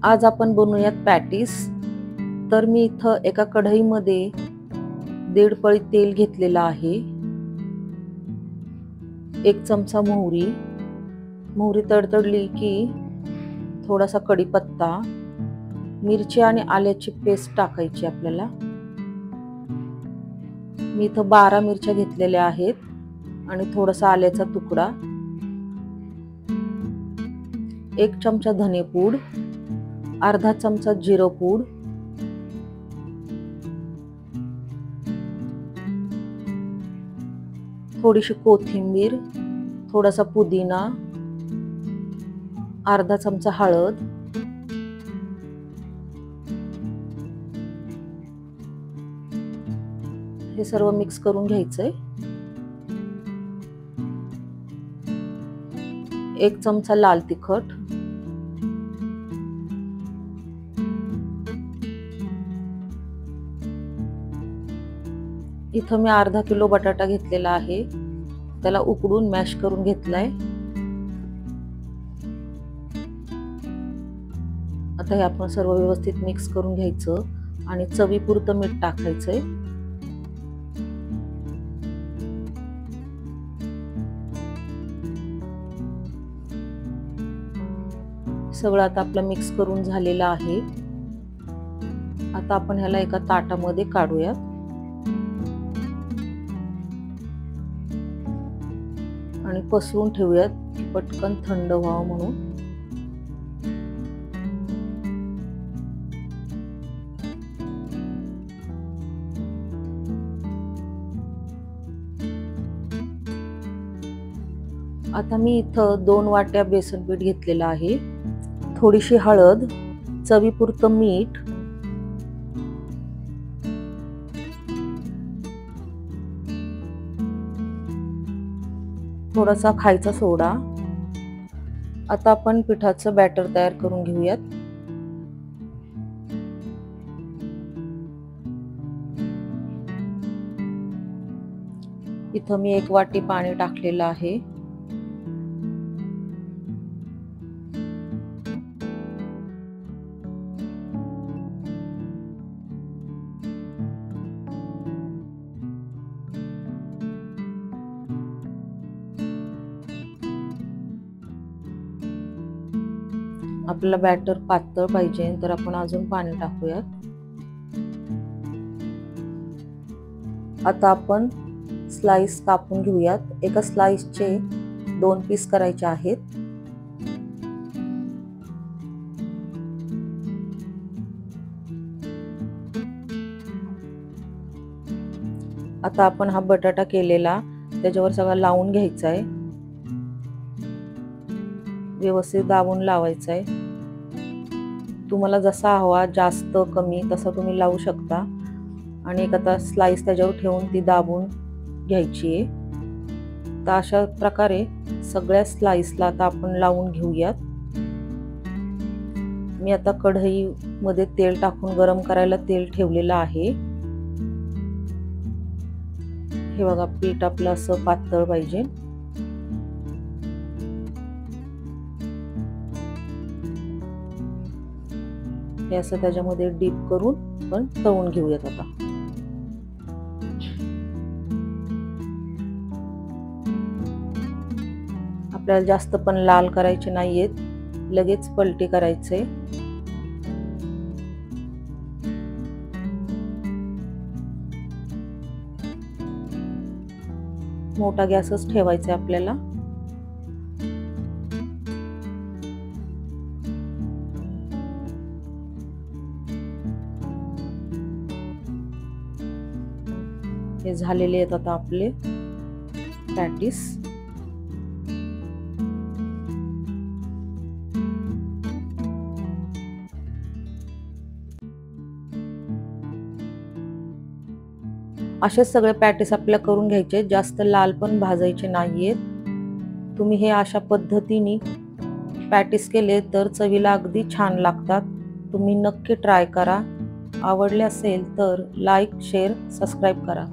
आज आपण बनवूयात पॅटीस। तर मी इथं एका कढईमध्ये 1.5 पळी तेल घेतलेलं आहे। 1 चमचा मोहरी तडतडली की थोडासा कढीपत्ता, मिरची आणि आल्याची पेस्ट टाकायची आपल्याला। मी इथं 12 मिरच्या घेतलेल्या आहेत आणि थोडासा आल्याचा तुकडा, 1 चमचा धनेपूड, अर्धा चमचा जिरं पूड, थोडीशी कोथिंबीर, थोडासा पुदिना, अर्धा चमचा हळद, हे सर्व मिक्स करून घ्यायचंय। 1 चमचा लाल तिखट, इथं मी अर्धा किलो बटाटा घेतलेला आहे, त्याला उकडून मॅश करून घेतलाय। आता हे आपण सर्व व्यवस्थित मिक्स करून घ्यायचं आणि चवीपुरतं मीठ टाकायचंय। सगळं आता आपलं मिक्स करून झालेलं आहे। आता आपण ह्याला एका ताटामध्ये काढूयात आणि पसरून ठेवूयात, पटकन थंड व्हावं म्हणून। आता मी इथं 2 वाट्या बेसन पीठ घेतलेलं आहे, थोडीशी हळद, चवीपुरतं मीठ, थोडासा खायचा सोडा। आता आपण पिठाचं बॅटर तयार करून घेऊयात। इथं मी 1 वाटी पाणी टाकलेलं आहे। आपल्याला बॅटर पातळ पाहिजे तर आपण अजून पाणी टाकूयात। आता आपण स्लाइस कापून घेऊयात। एका स्लाइसचे 2 पीस करायचे आहेत। आता आपण हा बटाटा केलेला त्याच्यावर सगळा लावून घ्यायचा आहे, व्यवस्थित दाबून लावायचा आहे। तुम्हाला जसा हवा, जास्त कमी तसा तुम्ही लावू शकता आणि एक आता स्लाइस त्याच्यावर ठेवून ती दाबून घ्यायची आहे। तर अशा प्रकारे सगळ्या स्लाइसला आता आपण लावून घेऊयात। मी आता कढईमध्ये तेल टाकून गरम करायला तेल ठेवलेलं आहे। हे बघा, पीठ आपलं असं पातळ पाहिजे। हे असं त्याच्यामध्ये डीप करून पण तळून घेऊयात। आता आपल्याला जास्त पण लाल करायचे नाहीयेत, लगेच पलटी करायचे। मोठा गॅसच ठेवायचा आपल्याला। हे झालेले आहेत आता आपले पॅटीस। असेच सगळे पॅटीस आपल्याला करून घ्यायचे, जास्त लाल पण भाजायचे नाहीयेत। तुम्ही हे अशा पद्धतीने पॅटीस केले तर चवीला अगदी छान लागतात। तुम्ही नक्की ट्राय करा। आवडले असेल तर लाईक, शेअर, सबस्क्राईब करा।